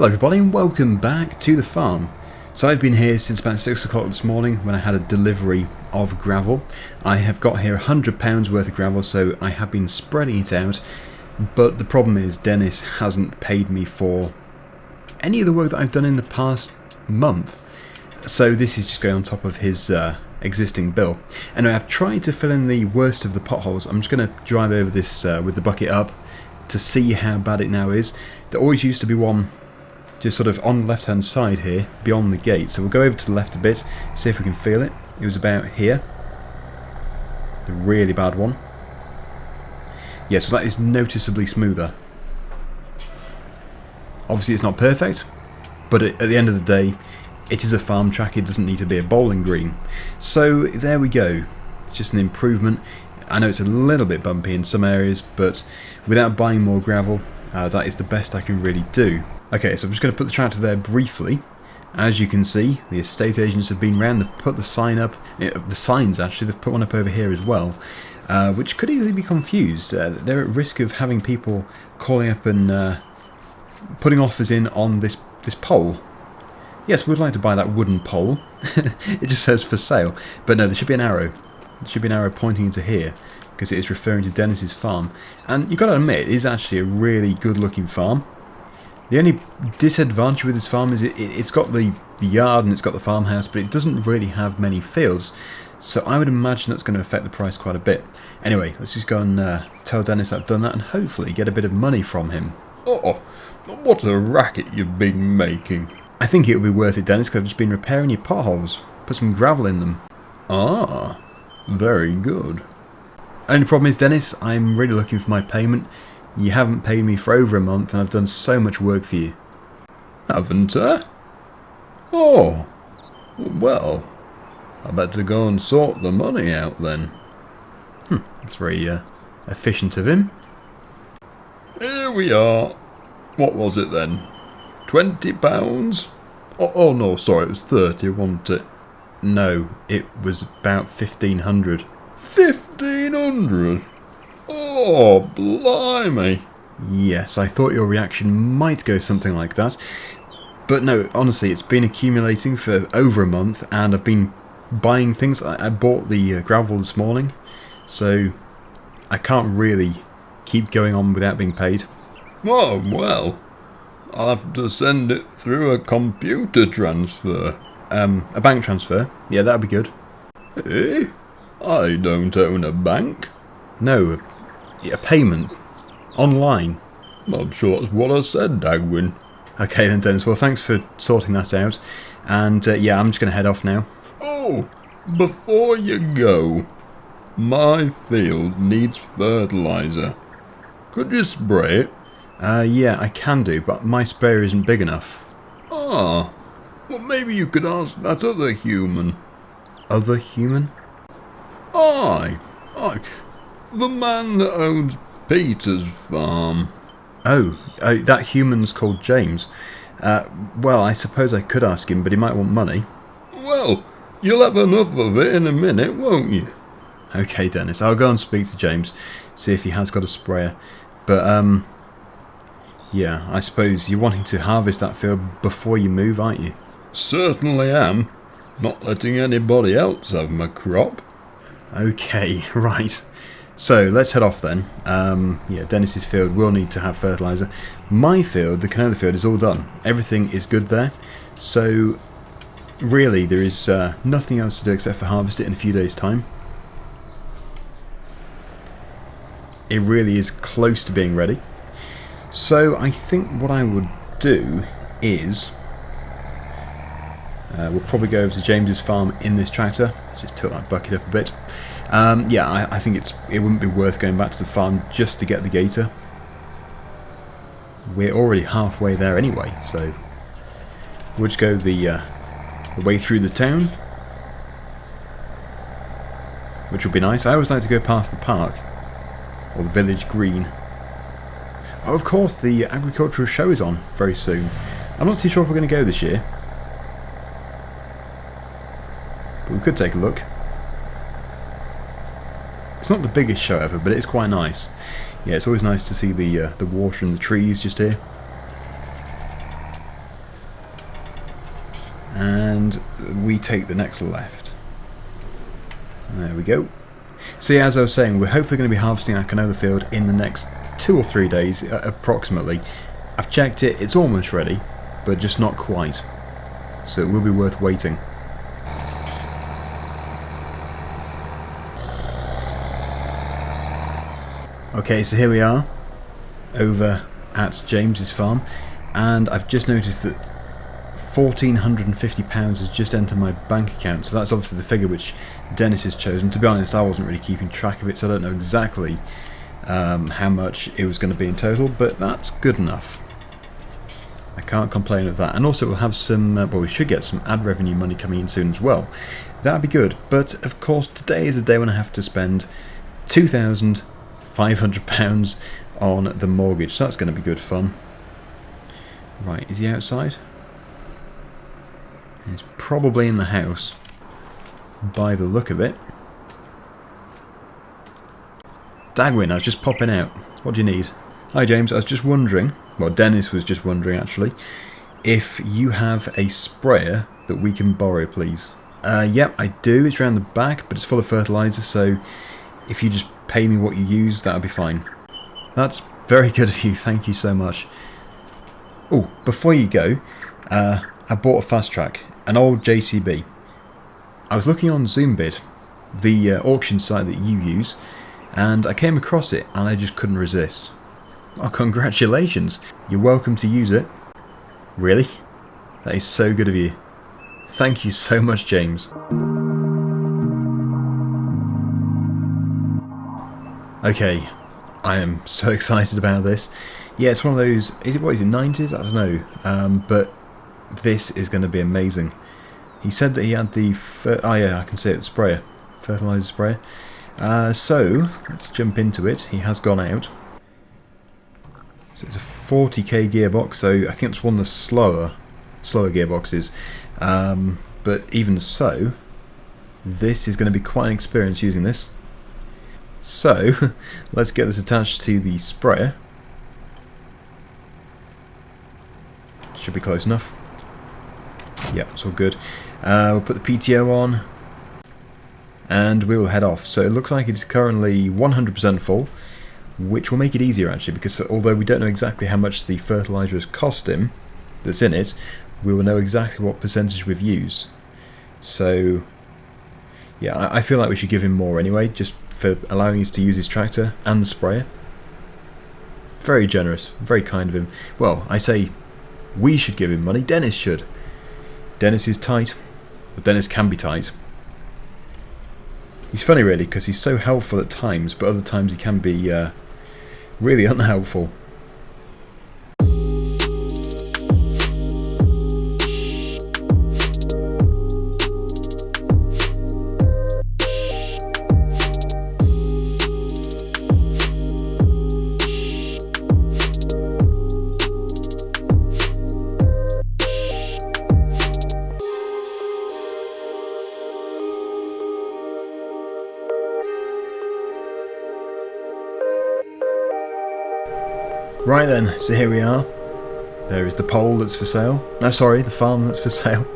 Hello everybody and welcome back to the farm. So I've been here since about 6 o'clock this morning when I had a delivery of gravel. I have got here £100 worth of gravel, so I have been spreading it out, but the problem is Dennis hasn't paid me for any of the work that I've done in the past month. So this is just going on top of his existing bill. Anyway, I've tried to fill in the worst of the potholes. I'm just going to drive over this with the bucket up to see how bad it now is. There always used to be one just sort of on the left hand side here, beyond the gate. So we'll go over to the left a bit, see if we can feel it. It was about here. The really bad one. Yes, well that is noticeably smoother. Obviously it's not perfect, but at the end of the day, it is a farm track, it doesn't need to be a bowling green. So there we go. It's just an improvement. I know it's a little bit bumpy in some areas, but without buying more gravel, that is the best I can really do. Okay, so I'm just going to put the tractor there briefly. As you can see, the estate agents have been round, they've put the sign up, the signs actually, they've put one up over here as well, which could easily be confused. They're at risk of having people calling up and putting offers in on this pole. Yes, we'd like to buy that wooden pole. It just says for sale. But no, there should be an arrow. There should be an arrow pointing into here, because it is referring to Dennis's farm. And you've got to admit, it is actually a really good looking farm. The only disadvantage with this farm is it's got the yard and it's got the farmhouse, but it doesn't really have many fields. So I would imagine that's going to affect the price quite a bit. Anyway, let's just go and tell Dennis I've done that and hopefully get a bit of money from him. Oh, what a racket you've been making. I think it would be worth it, Dennis, because I've just been repairing your potholes. Put some gravel in them. Ah, very good. Only problem is, Dennis, I'm really looking for my payment. You haven't paid me for over a month and I've done so much work for you. Haven't I? Oh, well, I better go and sort the money out then. That's very efficient of him. Here we are. What was it then? £20? Oh no, sorry, it was 30, wasn't it? No, it was about 1,500. 1,500? Oh, blimey. Yes, I thought your reaction might go something like that. But no, honestly, it's been accumulating for over a month, and I've been buying things. I bought the gravel this morning, so I can't really keep going on without being paid. Oh, well, I'll have to send it through a computer transfer. A bank transfer? Yeah, that'd be good. Eh? I don't own a bank. No, a payment. Online. I'm sure that's what I said, Daggerwin. Okay then, Dennis, well thanks for sorting that out. And yeah, I'm just going to head off now. Oh, before you go, my field needs fertilizer. Could you spray it? Yeah, I can do, but my sprayer isn't big enough. Ah, well maybe you could ask that other human. Other human? Aye, the man that owns Peter's farm. Oh, that human's called James. Well, I suppose I could ask him, but he might want money. Well, you'll have enough of it in a minute, won't you? Okay, Dennis, I'll go and speak to James, see if he has got a sprayer. But, yeah, I suppose you're wanting to harvest that field before you move, aren't you? Certainly am. Not letting anybody else have my crop. Okay, right. So, let's head off then. Yeah, Dennis's field will need to have fertilizer. My field, the canola field, is all done. Everything is good there. So, really, there is nothing else to do except for harvest it in a few days' time. It really is close to being ready. So, I think what I would do is we'll probably go over to James's farm in this tractor. Let's just tilt that bucket up a bit. Yeah, I think it wouldn't be worth going back to the farm just to get the gator. We're already halfway there anyway, so we'll just go the way through the town, which will be nice. I always like to go past the park, or the village green. Oh, of course, the agricultural show is on very soon. I'm not too sure if we're going to go this year, but we could take a look. It's not the biggest show ever, but it is quite nice. Yeah, it's always nice to see the water and the trees just here. and we take the next left. There we go. So yeah, as I was saying, we're hopefully going to be harvesting our canola field in the next 2 or 3 days, approximately. I've checked it, it's almost ready, but just not quite. So it will be worth waiting. Okay, so here we are, over at James's farm, and I've just noticed that £1,450 has just entered my bank account, so that's obviously the figure which Dennis has chosen. To be honest, I wasn't really keeping track of it, so I don't know exactly how much it was going to be in total, but that's good enough. I can't complain of that. And also we'll have some, well, we should get some ad revenue money coming in soon as well. That'd be good, but of course today is the day when I have to spend £2,500 on the mortgage, so that's going to be good fun. Right, is he outside? He's probably in the house, by the look of it. Daggerwin, I was just popping out. What do you need? Hi James, I was just wondering, well Dennis was just wondering actually, if you have a sprayer that we can borrow please. Yep, I do, it's around the back, but it's full of fertilizer, so if you just pay me what you use, that'll be fine. That's very good of you, thank you so much. Oh, before you go, I bought a fast track, an old JCB. I was looking on Zoombid, the auction site that you use, and I came across it and I just couldn't resist. Oh, congratulations, you're welcome to use it. Really? That is so good of you. Thank you so much, James. Okay, I am so excited about this. Yeah, it's one of those, what is it, 90s? I don't know, but this is going to be amazing. He said that he had the, oh yeah, I can see it, the sprayer, fertilizer sprayer. So, let's jump into it. He has gone out. So it's a 40k gearbox, so I think it's one of the slower gearboxes. But even so, this is going to be quite an experience using this. So, let's get this attached to the sprayer. Should be close enough. Yep, it's all good. We'll put the PTO on, and we will head off. So it looks like it is currently 100% full, which will make it easier actually, because although we don't know exactly how much the fertilizer has cost him that's in it, we will know exactly what percentage we've used. So yeah, I feel like we should give him more anyway, just for allowing us to use his tractor and the sprayer. Very generous, very kind of him. Well, I say we should give him money, Dennis should. Dennis is tight, but Dennis can be tight. He's funny really, because he's so helpful at times, but other times he can be really unhelpful. Right then, so here we are. There is the pole that's for sale. No, sorry, the farm that's for sale.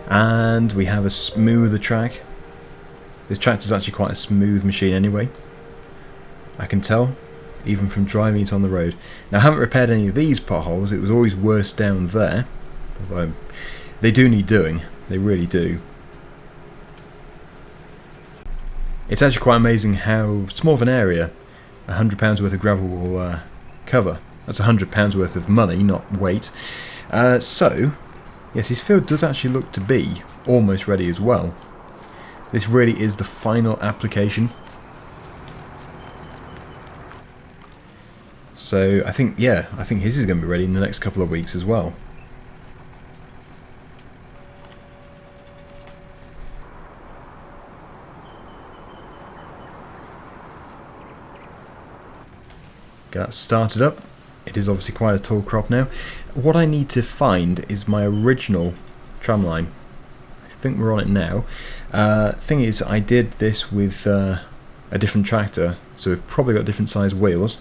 And we have a smoother track. This tractor's actually quite a smooth machine anyway. I can tell, even from driving it on the road. Now I haven't repaired any of these potholes, it was always worse down there. Although they do need doing, they really do. It's actually quite amazing how small of an area £100 worth of gravel will cover. That's £100 worth of money, not weight. So, yes, his field does actually look to be almost ready as well. This really is the final application. So I think, yeah, I think his is going to be ready in the next couple of weeks as well. Get that started up. It is obviously quite a tall crop now. What I need to find is my original tramline. I think we're on it now. Thing is, I did this with a different tractor, so we've probably got different size wheels,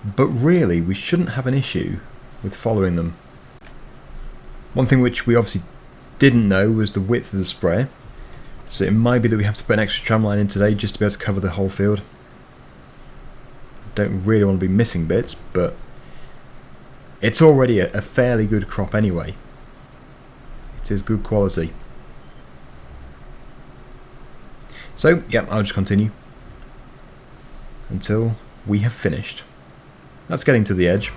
but really we shouldn't have an issue with following them. One thing which we obviously didn't know was the width of the sprayer. So it might be that we have to put an extra tramline in today just to be able to cover the whole field. Don't really want to be missing bits, but it's already a fairly good crop anyway. It is good quality. So, yeah, I'll just continue until we have finished. That's getting to the edge.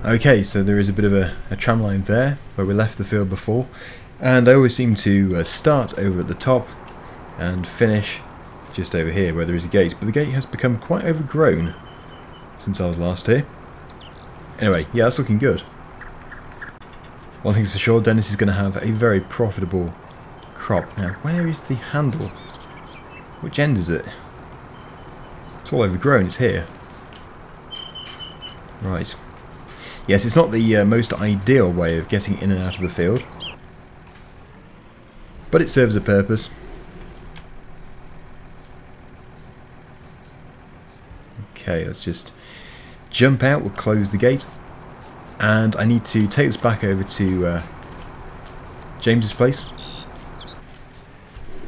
Okay, so there is a bit of a tramline there where we left the field before, and I always seem to start over at the top and finish just over here where there is a gate, but the gate has become quite overgrown since I was last here. Anyway, yeah, that's looking good. One thing's for sure, Dennis is going to have a very profitable crop. Now, where is the handle? Which end is it? It's all overgrown, it's here. Right. Yes, it's not the most ideal way of getting in and out of the field, but it serves a purpose. Okay, let's just jump out, we'll close the gate, and I need to take this back over to James's place,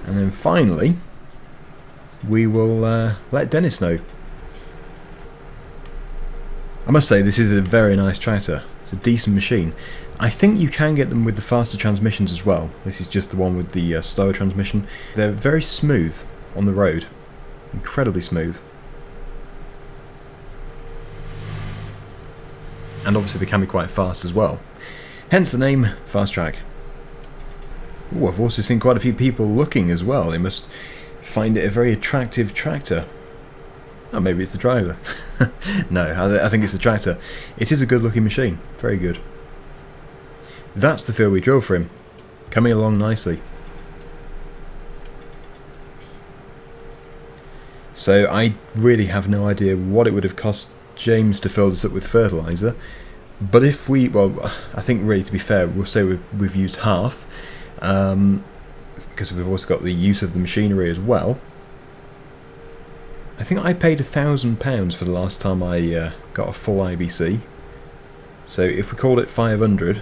and then finally we will let Dennis know. I must say, this is a very nice tractor. It's a decent machine. I think you can get them with the faster transmissions as well. This is just the one with the slower transmission. They're very smooth on the road. Incredibly smooth. And obviously they can be quite fast as well. Hence the name Fast Track. Ooh, I've also seen quite a few people looking as well. They must find it a very attractive tractor. Oh, maybe it's the driver. No, I think it's the tractor. It is a good looking machine. Very good. That's the field we drove for him. Coming along nicely. So I really have no idea what it would have cost James to fill this up with fertilizer. But if we, well, I think really to be fair, we'll say we've used half. Because we've also got the use of the machinery as well. I think I paid £1,000 for the last time I got a full IBC. So if we called it 500,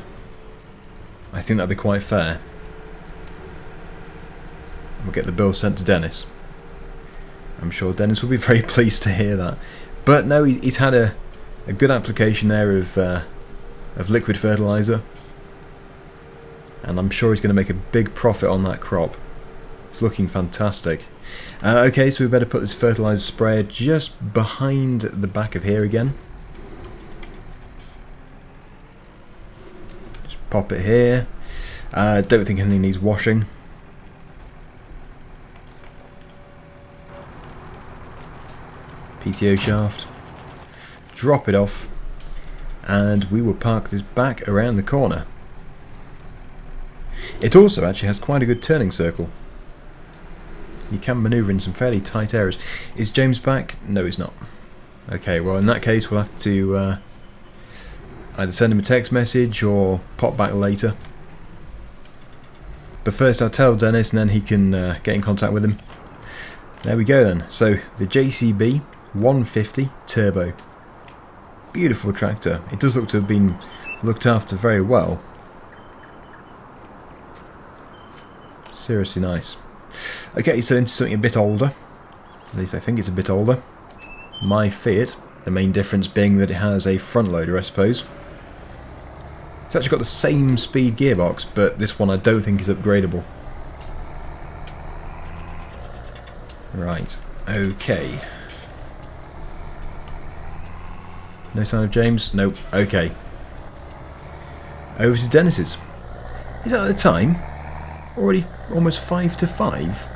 I think that'd be quite fair. We'll get the bill sent to Dennis. I'm sure Dennis will be very pleased to hear that. But no, he's had a good application there of liquid fertilizer, and I'm sure he's going to make a big profit on that crop. It's looking fantastic. Okay, so we better put this fertilizer sprayer just behind the back of here again. Just pop it here. Don't think anything needs washing. PTO shaft. Drop it off. And we will park this back around the corner. It also actually has quite a good turning circle. You can manoeuvre in some fairly tight areas. Is James back? No, he's not. Okay, well in that case we'll have to either send him a text message or pop back later. But first I'll tell Dennis and then he can get in contact with him. There we go then. So the JCB 150 Turbo. Beautiful tractor. It does look to have been looked after very well. Seriously nice. Okay, so into something a bit older. At least I think it's a bit older. My Fiat. The main difference being that it has a front loader, I suppose. It's actually got the same speed gearbox, but this one I don't think is upgradable. Right, okay. No sign of James? Nope, okay. Over to Dennis's. Is that the time? Already almost 5 to 5?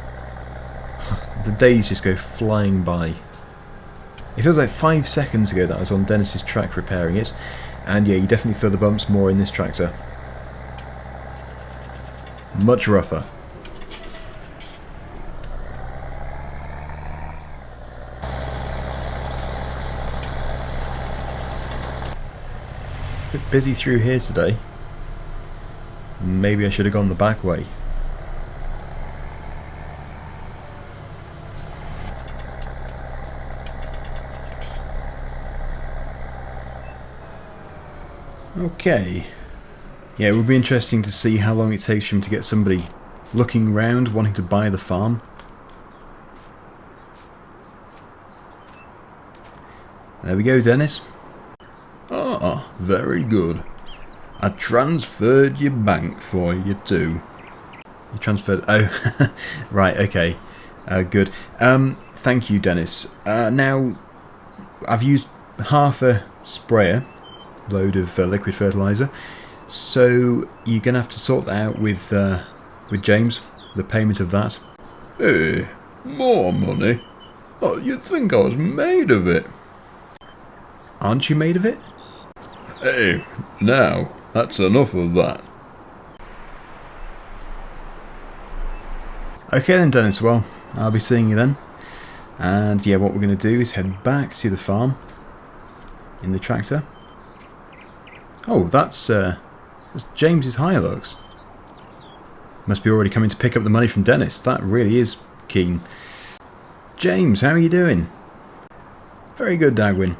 The days just go flying by. It feels like 5 seconds ago that I was on Dennis's track repairing it, and yeah, you definitely feel the bumps more in this tractor. Much rougher. Bit busy through here today. Maybe I should have gone the back way. Okay. Yeah, it would be interesting to see how long it takes for him to get somebody looking round, wanting to buy the farm. There we go, Dennis. Ah, very good. I transferred your bank for you too. You transferred... Oh, right, okay. Good. Thank you, Dennis. Now, I've used half a sprayer load of liquid fertilizer, so you're going to have to sort that out with James, the payment of that. Hey, more money? Oh, you'd think I was made of it. Aren't you made of it? Hey, now, that's enough of that. Okay then, Dennis, well, I'll be seeing you then. And yeah, what we're going to do is head back to the farm in the tractor. Oh, that's James's Hilux. Must be already coming to pick up the money from Dennis. That really is keen. James, how are you doing? Very good, Daggerwin.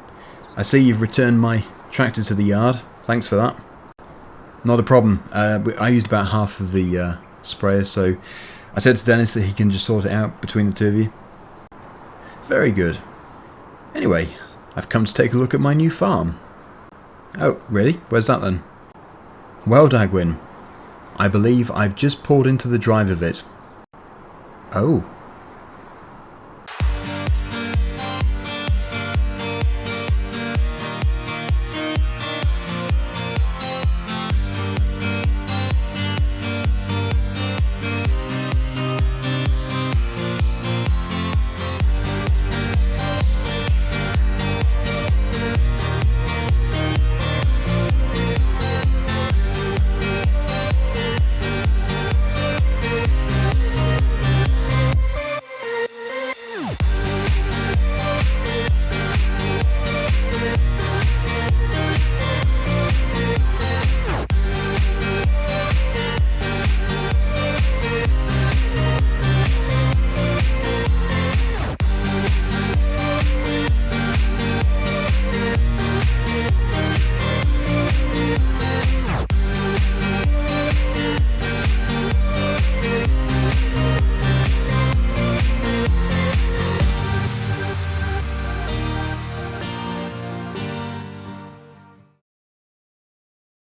I see you've returned my tractor to the yard. Thanks for that. Not a problem. I used about half of the sprayer, so I said to Dennis that he can just sort it out between the two of you. Very good. Anyway, I've come to take a look at my new farm. Oh, really? Where's that then? Well, Daggerwin, I believe I've just pulled into the drive of it. Oh,